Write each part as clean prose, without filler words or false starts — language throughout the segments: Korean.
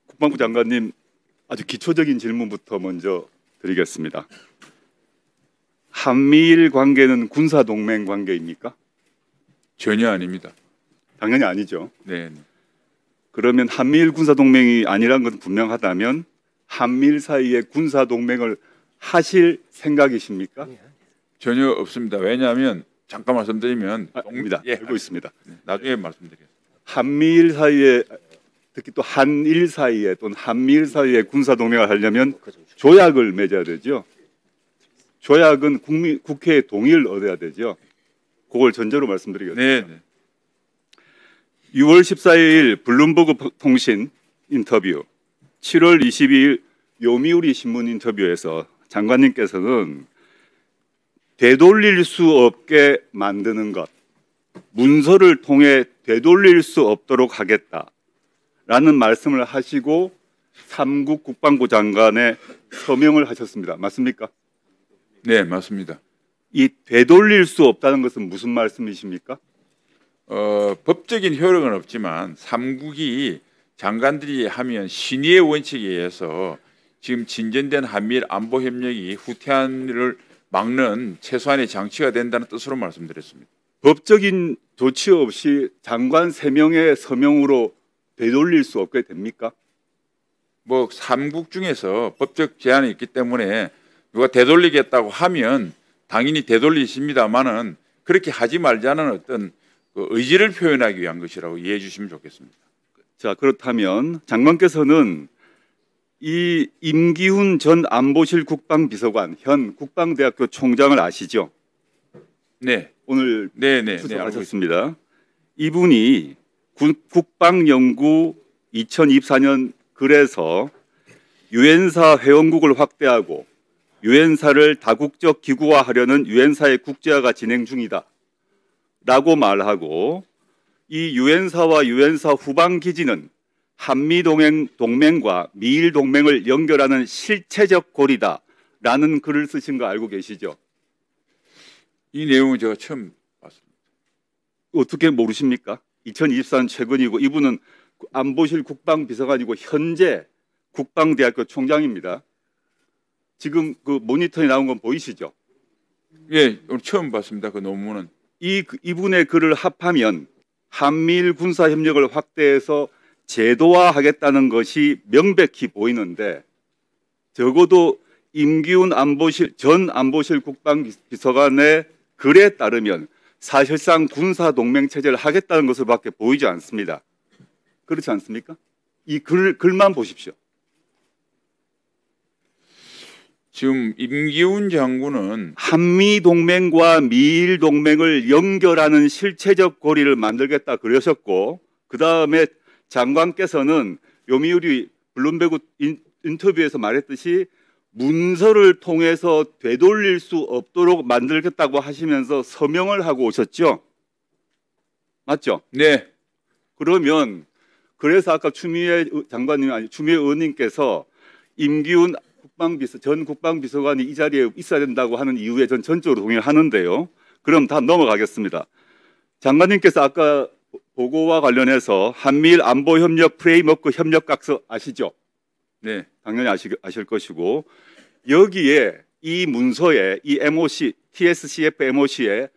국방부 장관님, 아주 기초적인 질문부터 먼저 드리겠습니다. 한미일 관계는 군사 동맹 관계입니까? 전혀 아닙니다. 당연히 아니죠. 네. 그러면 한미일 군사 동맹이 아니란 것은 분명하다면 한미일 사이에 군사 동맹을 하실 생각이십니까? 전혀 없습니다. 왜냐하면 잠깐 말씀드리면 아닙니다. 예, 알고 있습니다. 나중에 말씀드리겠습니다. 한미일 사이에, 특히 또 한일 사이에 또는 한미일 사이에 군사 동맹을 하려면 조약을 맺어야 되죠. 조약은 국회의 동의를 얻어야 되죠. 그걸 전제로 말씀드리겠습니다. 네. 6월 14일 블룸버그 통신 인터뷰, 7월 22일 요미우리 신문 인터뷰에서 장관님께서는 되돌릴 수 없게 만드는 것, 문서를 통해 되돌릴 수 없도록 하겠다라는 말씀을 하시고 3국 국방부 장관의 서명을 하셨습니다. 맞습니까? 네, 맞습니다. 이 되돌릴 수 없다는 것은 무슨 말씀이십니까? 법적인 효력은 없지만 3국이 장관들이 하면 신의의 원칙에 의해서 지금 진전된 한미일 안보 협력이 후퇴한을 막는 최소한의 장치가 된다는 뜻으로 말씀드렸습니다. 법적인 조치 없이 장관 3명의 서명으로 되돌릴 수 없게 됩니까? 뭐 3국 중에서 법적 제한이 있기 때문에 누가 되돌리겠다고 하면 당연히 되돌리십니다만은 그렇게 하지 말자는 어떤 그 의지를 표현하기 위한 것이라고 이해해 주시면 좋겠습니다. 자, 그렇다면 장관께서는 이 임기훈 전 안보실 국방비서관, 현 국방대학교 총장을 아시죠? 네. 오늘 네, 수석하셨습니다. 이분이 국방연구 2024년 글에서 유엔사 회원국을 확대하고 유엔사를 다국적 기구화하려는 유엔사의 국제화가 진행 중이다 라고 말하고, 이 유엔사와 유엔사 후방 기지는 한미 동맹과 미일 동맹을 연결하는 실체적 고리다 라는 글을 쓰신 거 알고 계시죠? 이 내용은 제가 처음 봤습니다. 어떻게 모르십니까? 2024년 최근이고 이분은 안보실 국방비서관이고 현재 국방대학교 총장입니다. 지금 그 모니터에 나온 건 보이시죠? 예, 오늘 처음 봤습니다. 그 논문은. 이분의 글을 합하면 한미일 군사 협력을 확대해서 제도화하겠다는 것이 명백히 보이는데, 적어도 임기훈 전 안보실 국방비서관의 글에 따르면 사실상 군사 동맹 체제를 하겠다는 것으로밖에 보이지 않습니다. 그렇지 않습니까? 이 글만 보십시오. 지금 임기훈 장군은 한미 동맹과 미일 동맹을 연결하는 실체적 고리를 만들겠다 그러셨고, 그 다음에 장관께서는 요미우리 블룸버그 인터뷰에서 말했듯이 문서를 통해서 되돌릴 수 없도록 만들겠다고 하시면서 서명을 하고 오셨죠? 맞죠? 네. 그러면 그래서 아까 추미애 장관님, 아니 추미애 의원님께서 임기훈 전 국방비서관이 이 자리에 있어야 된다고 하는 이유에 전 전적으로 동의를 하는데요. 그럼 다 넘어가겠습니다. 장관님께서 아까 보고와 관련해서 한미일 안보협력 프레임워크 협력각서 아시죠? 네. 당연히 아실 것이고, 여기에 이 문서에 이 MOC, TSCF MOC에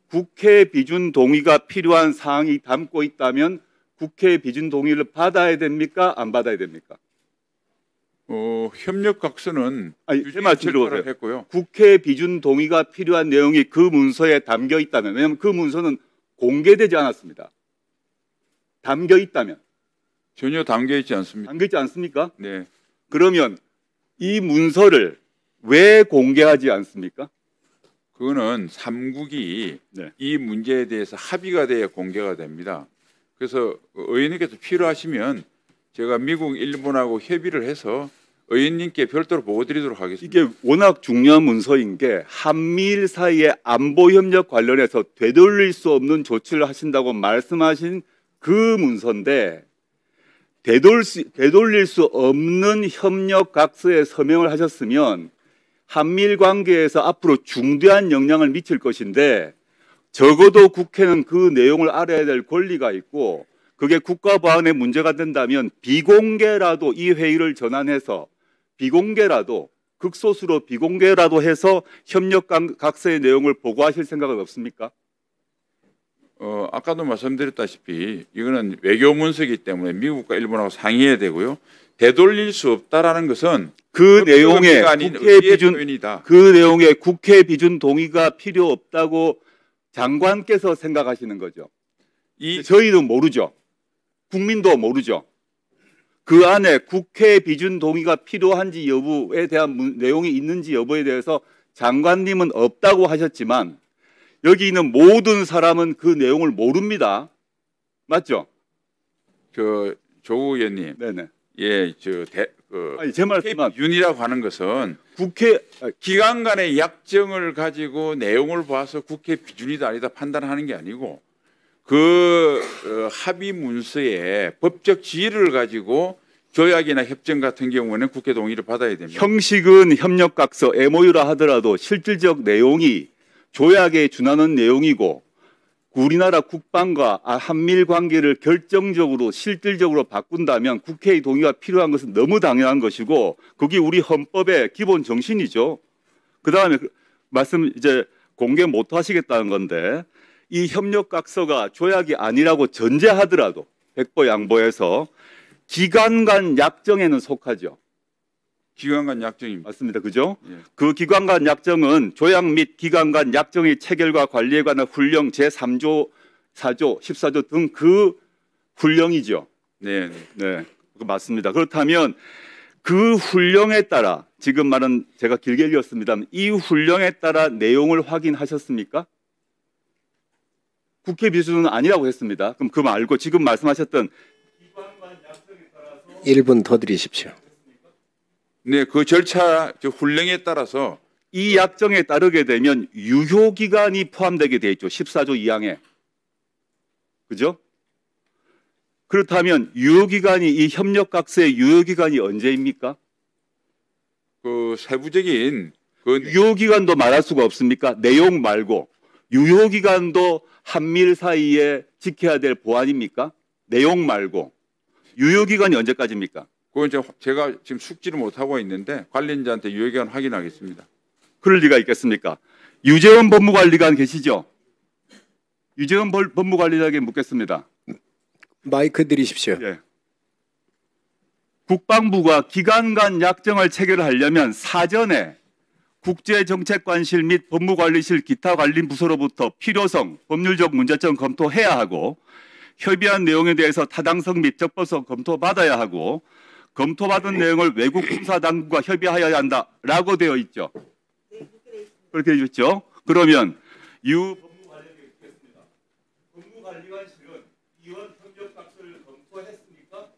국회 비준 동의가 필요한 사항이 담고 있다면 국회 비준 동의를 받아야 됩니까? 안 받아야 됩니까? 협력각서는 맞추려고 했고요. 국회 비준 동의가 필요한 내용이 그 문서에 담겨 있다면, 왜냐하면 그 문서는 공개되지 않았습니다. 담겨 있다면. 전혀 담겨 있지 않습니다. 담겨 있지 않습니까? 네. 그러면 이 문서를 왜 공개하지 않습니까? 그거는 3국이 네. 이 문제에 대해서 합의가 돼야 공개가 됩니다. 그래서 의원님께서 필요하시면 제가 미국, 일본하고 협의를 해서 의원님께 별도로 보고 드리도록 하겠습니다. 이게 워낙 중요한 문서인 게 한미일 사이의 안보협력 관련해서 되돌릴 수 없는 조치를 하신다고 말씀하신 그 문서인데, 되돌릴 수 없는 협력각서에 서명을 하셨으면 한미일 관계에서 앞으로 중대한 영향을 미칠 것인데, 적어도 국회는 그 내용을 알아야 될 권리가 있고 그게 국가 보안에 문제가 된다면 비공개라도 이 회의를 전환해서 비공개라도 극소수로 비공개라도 해서 협력 각서의 내용을 보고하실 생각은 없습니까? 아까도 말씀드렸다시피 이거는 외교 문서이기 때문에 미국과 일본하고 상의해야 되고요. 되돌릴 수 없다라는 것은 그 내용에 아닌 국회 비준 표현이다. 그 내용에 국회 비준 동의가 필요 없다고 장관께서 생각하시는 거죠. 저희는 모르죠. 국민도 모르죠. 그 안에 국회 비준 동의가 필요한지 여부에 대한 내용이 있는지 여부에 대해서 장관님은 없다고 하셨지만 여기 있는 모든 사람은 그 내용을 모릅니다. 맞죠? 조 의원님, 네네. 예, 제 말씀은 윤이라고 하는 것은 기관 간의 약정을 가지고 내용을 봐서 국회 비준이다 아니다 판단하는 게 아니고 합의 문서에 법적 지위를 가지고 조약이나 협정 같은 경우는 국회 동의를 받아야 됩니다. 형식은 협력각서 MOU라 하더라도 실질적 내용이 조약에 준하는 내용이고 우리나라 국방과 한미일 관계를 결정적으로 실질적으로 바꾼다면 국회의 동의가 필요한 것은 너무 당연한 것이고 그게 우리 헌법의 기본 정신이죠. 그다음에 말씀 이제 공개 못 하시겠다는 건데 이 협력각서가 조약이 아니라고 전제하더라도 백보양보해서 기관 간 약정에는 속하죠. 기관 간 약정입니다. 맞습니다. 그죠? 예. 그 기관 간 약정은 조약 및 기관 간 약정의 체결과 관리에 관한 훈령 제3조, 4조, 14조 등 그 훈령이죠. 네. 네. 맞습니다. 그렇다면 그 훈령에 따라 지금 말은 제가 길게 읽었습니다만 이 훈령에 따라 내용을 확인하셨습니까? 국회 비준은 아니라고 했습니다. 그럼 그 말고 지금 말씀하셨던 기관 간 약정에 따라서 1분 더 드리십시오. 네, 그 절차 훈령에 따라서 이 약정에 따르게 되면 유효기간이 포함되게 돼 있죠. 14조 2항에. 그죠? 그렇다면 유효기간이 이 협력각서의 유효기간이 언제입니까? 그 세부적인 유효기간도 말할 수가 없습니까? 내용 말고 유효기간도 한미일 사이에 지켜야 될 보안입니까? 내용 말고 유효기간이 언제까지입니까? 그건 제가 지금 숙지를 못하고 있는데 관련자한테 유효기간 확인하겠습니다. 그럴 리가 있겠습니까? 유재원 법무관리관 계시죠? 유재원 법무관리관에게 묻겠습니다. 마이크 드리십시오. 예. 국방부가 기관 간 약정을 체결하려면 사전에 국제정책관실 및 법무관리실 기타 관련 부서로부터 필요성, 법률적 문제점 검토해야 하고 협의한 내용에 대해서 타당성 및 적법성 검토받아야 하고 검토받은 내용을 외국 군사당국과 협의하여야 한다라고 되어 있죠. 그렇게 되어 있죠. 그러면 유 법무관리관에게 묻겠습니다. 법무관리관실은 이원 협력각서를 검토했습니까?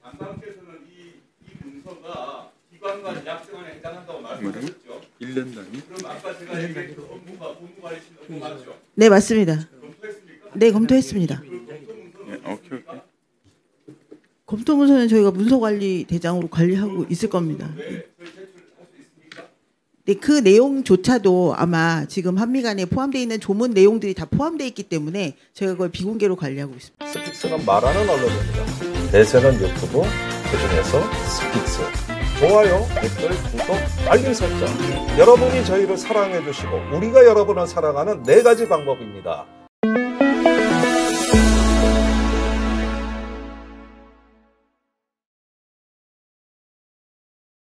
장관께서는 이 문서가 기관 간 약정안에 해당한다고 말씀하셨죠. 1년 단위? 그럼 아까 제가 얘기했던 법무관리실 업무 맞죠? 네, 맞습니다. 검토했습니까? 네, 검토했습니다. 네, 오케이. 검토 문서는 저희가 문서관리 대장으로 관리하고 있을 겁니다. 네, 그 내용조차도 아마 지금 한미 간에 포함되어 있는 조문 내용들이 다 포함되어 있기 때문에 저희가 그걸 비공개로 관리하고 있습니다. 스픽스는 말하는 언론입니다. 대세는 유튜브, 그중에서 스픽스. 좋아요, 댓글, 구독, 알림 설정. 여러분이 저희를 사랑해 주시고 우리가 여러분을 사랑하는 4가지 방법입니다.